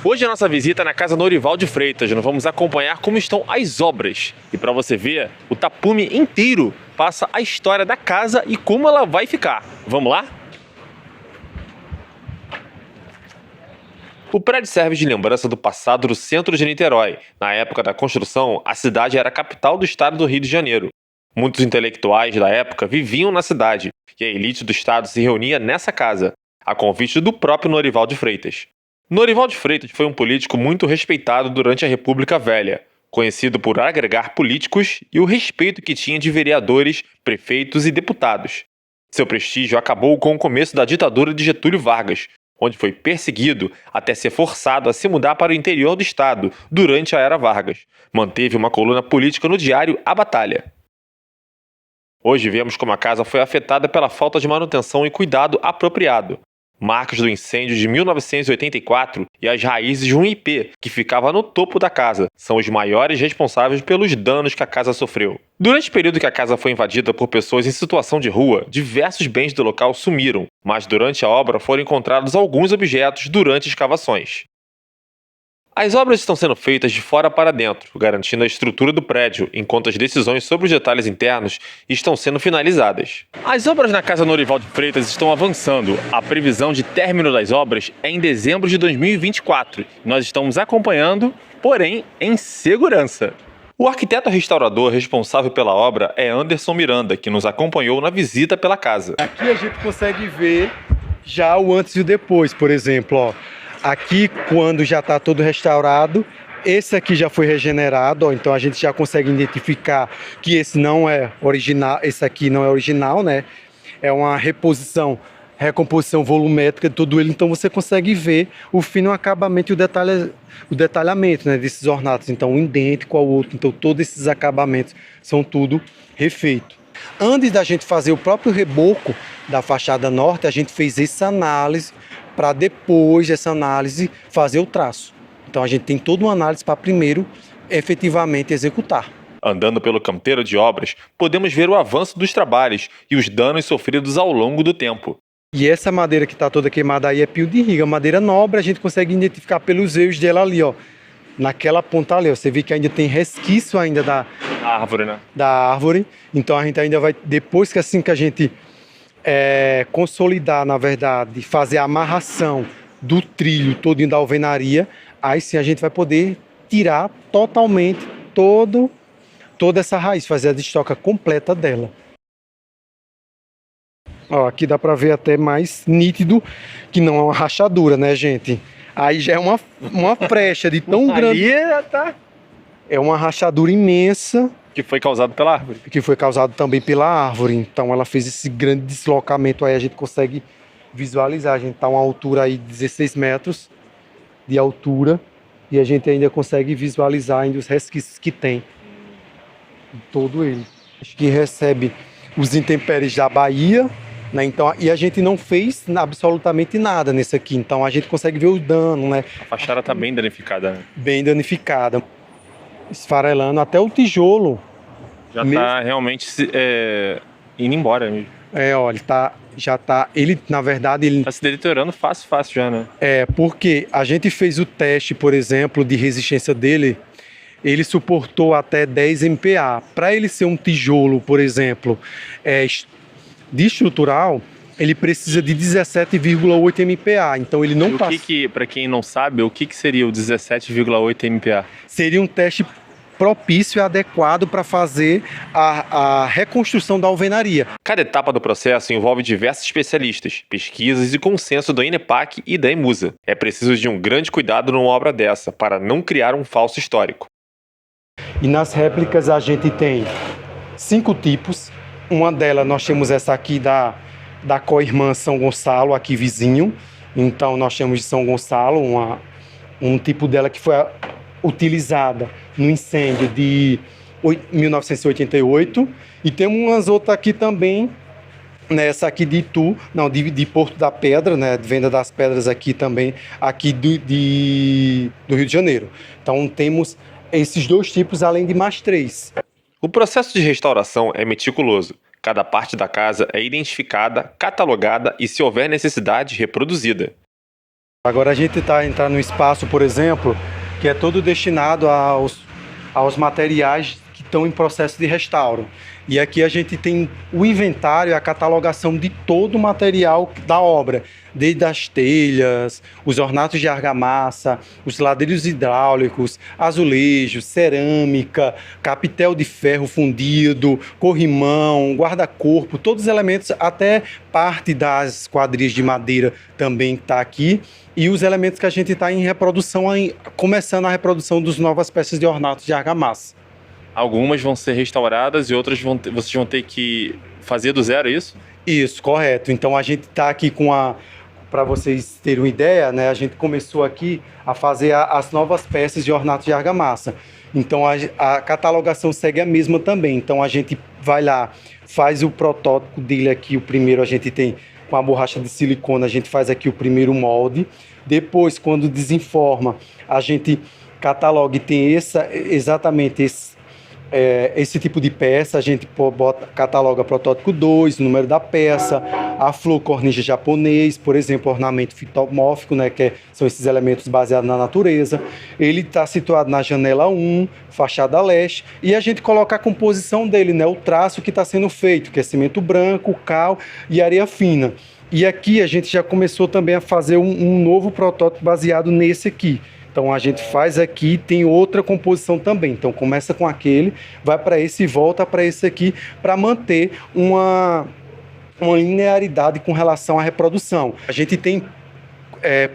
Hoje a nossa visita é na casa Norival de Freitas. Nós vamos acompanhar como estão as obras. E para você ver, o tapume inteiro passa a história da casa e como ela vai ficar. Vamos lá? O prédio serve de lembrança do passado do centro de Niterói. Na época da construção, a cidade era a capital do estado do Rio de Janeiro. Muitos intelectuais da época viviam na cidade e a elite do estado se reunia nessa casa, a convite do próprio Norival de Freitas. Norival de Freitas foi um político muito respeitado durante a República Velha, conhecido por agregar políticos e o respeito que tinha de vereadores, prefeitos e deputados. Seu prestígio acabou com o começo da ditadura de Getúlio Vargas, onde foi perseguido até ser forçado a se mudar para o interior do estado durante a Era Vargas. Manteve uma coluna política no diário A Batalha. Hoje vemos como a casa foi afetada pela falta de manutenção e cuidado apropriado. Marcas do incêndio de 1984 e as raízes de um ipê que ficava no topo da casa são os maiores responsáveis pelos danos que a casa sofreu. Durante o período que a casa foi invadida por pessoas em situação de rua, diversos bens do local sumiram, mas durante a obra foram encontrados alguns objetos durante escavações. As obras estão sendo feitas de fora para dentro, garantindo a estrutura do prédio, enquanto as decisões sobre os detalhes internos estão sendo finalizadas. As obras na casa Norival de Freitas estão avançando. A previsão de término das obras é em dezembro de 2024. Nós estamos acompanhando, porém, em segurança. O arquiteto restaurador responsável pela obra é Anderson Miranda, que nos acompanhou na visita pela casa. Aqui a gente consegue ver já o antes e o depois, por exemplo, ó. Aqui, quando já está todo restaurado, esse aqui já foi regenerado, ó, então a gente já consegue identificar que esse não é original, esse aqui não é original, né? É uma recomposição volumétrica de todo ele, então você consegue ver o fino acabamento e o detalhamento, né, desses ornatos, então um idêntico ao outro, então todos esses acabamentos são tudo refeito. Antes da gente fazer o próprio reboco da fachada norte, a gente fez essa análise para depois dessa análise fazer o traço. Então a gente tem toda uma análise para primeiro efetivamente executar. Andando pelo canteiro de obras, podemos ver o avanço dos trabalhos e os danos sofridos ao longo do tempo. E essa madeira que está toda queimada aí é pio de riga, madeira nobre, a gente consegue identificar pelos veios dela ali, ó. Naquela ponta ali, ó, você vê que ainda tem resquício ainda da árvore, né? Da árvore. Então a gente ainda vai, depois que assim que a gente consolidar, na verdade, fazer a amarração do trilho todinho da alvenaria, aí sim a gente vai poder tirar totalmente toda essa raiz, fazer a destoca completa dela. Ó, aqui dá para ver até mais nítido que não é uma rachadura, né, gente? Aí já é uma frecha de tão grande. Tá. É uma rachadura imensa. Que foi causado pela árvore. Que foi causado também pela árvore. Então ela fez esse grande deslocamento aí, a gente consegue visualizar. A gente está a uma altura aí de 16 metros de altura e a gente ainda consegue visualizar ainda os resquícios que tem em todo ele. Acho que recebe os intempéries da Bahia, né? Então, e a gente não fez absolutamente nada nesse aqui. Então a gente consegue ver o dano, né? A fachada está bem danificada, né? Bem danificada. Esfarelando até o tijolo. Já está realmente indo embora mesmo. Olha, ele na verdade ele está se deteriorando fácil já, né? Porque a gente fez o teste, por exemplo, de resistência dele, ele suportou até 10 MPa. Para ele ser um tijolo, por exemplo, de estrutural, ele precisa de 17,8 MPa, então ele não passa. Para quem não sabe, o que seria o 17,8 MPa? Seria um teste propício e adequado para fazer a reconstrução da alvenaria. Cada etapa do processo envolve diversos especialistas, pesquisas e consenso do INEPAC e da EMUSA. É preciso de um grande cuidado numa obra dessa, para não criar um falso histórico. E nas réplicas a gente tem 5 tipos. Uma delas nós temos essa aqui da co-irmã São Gonçalo, aqui vizinho. Então nós temos de São Gonçalo, um tipo dela que foi utilizada no incêndio de 1988. E temos umas outras aqui também, nessa aqui de Itu, não, de Porto da Pedra, né, de Venda das Pedras aqui também, aqui do Rio de Janeiro. Então temos esses 2 tipos, além de mais 3. O processo de restauração é meticuloso. Cada parte da casa é identificada, catalogada e, se houver necessidade, reproduzida. Agora a gente está entrando no espaço, por exemplo, que é todo destinado aos materiais que estão em processo de restauro. E aqui a gente tem o inventário e a catalogação de todo o material da obra, desde as telhas, os ornatos de argamassa, os ladrilhos hidráulicos, azulejos, cerâmica, capitel de ferro fundido, corrimão, guarda-corpo, todos os elementos, até parte das quadrilhas de madeira também está aqui. E os elementos que a gente está em reprodução, começando a reprodução das novas peças de ornatos de argamassa. Algumas vão ser restauradas e outras vocês vão ter que fazer do zero, é isso? Isso, correto. Então a gente está aqui para vocês terem uma ideia, né? A gente começou aqui a fazer as novas peças de ornato de argamassa. Então a catalogação segue a mesma também. Então a gente vai lá, faz o protótipo dele aqui, o primeiro a gente tem com a borracha de silicone, a gente faz aqui o primeiro molde. Depois, quando desenforma, a gente cataloga e tem exatamente esse tipo de peça. A gente cataloga protótipo 2, o número da peça, a flor cornija japonês, por exemplo, ornamento fitomórfico, né, são esses elementos baseados na natureza. Ele está situado na janela 1, fachada leste, e a gente coloca a composição dele, né, o traço que está sendo feito, que é cimento branco, cal e areia fina. E aqui a gente já começou também a fazer um novo protótipo baseado nesse aqui. Então a gente faz aqui, tem outra composição também. Então começa com aquele, vai para esse e volta para esse aqui, para manter uma linearidade com relação à reprodução. A gente tem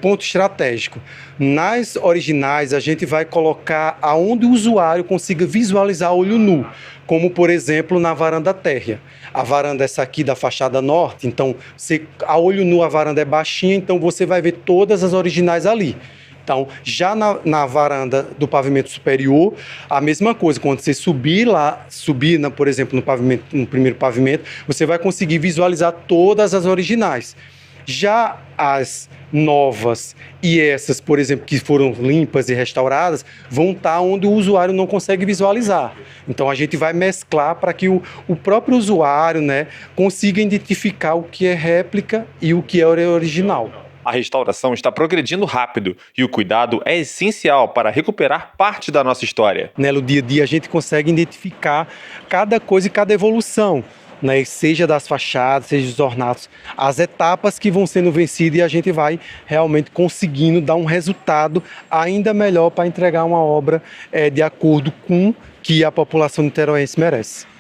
ponto estratégico. Nas originais, a gente vai colocar aonde o usuário consiga visualizar olho nu, como, por exemplo, na varanda térrea. A varanda é essa aqui da fachada norte, então, a olho nu a varanda é baixinha, então você vai ver todas as originais ali. Então, já na varanda do pavimento superior, a mesma coisa. Quando você subir, por exemplo, no primeiro pavimento, você vai conseguir visualizar todas as originais. Já as novas e essas, por exemplo, que foram limpas e restauradas, vão estar onde o usuário não consegue visualizar. Então a gente vai mesclar para que o próprio usuário, né, consiga identificar o que é réplica e o que é original. A restauração está progredindo rápido e o cuidado é essencial para recuperar parte da nossa história. No dia a dia a gente consegue identificar cada coisa e cada evolução, né? Seja das fachadas, seja dos ornatos, as etapas que vão sendo vencidas, e a gente vai realmente conseguindo dar um resultado ainda melhor para entregar uma obra de acordo com o que a população niteroense merece.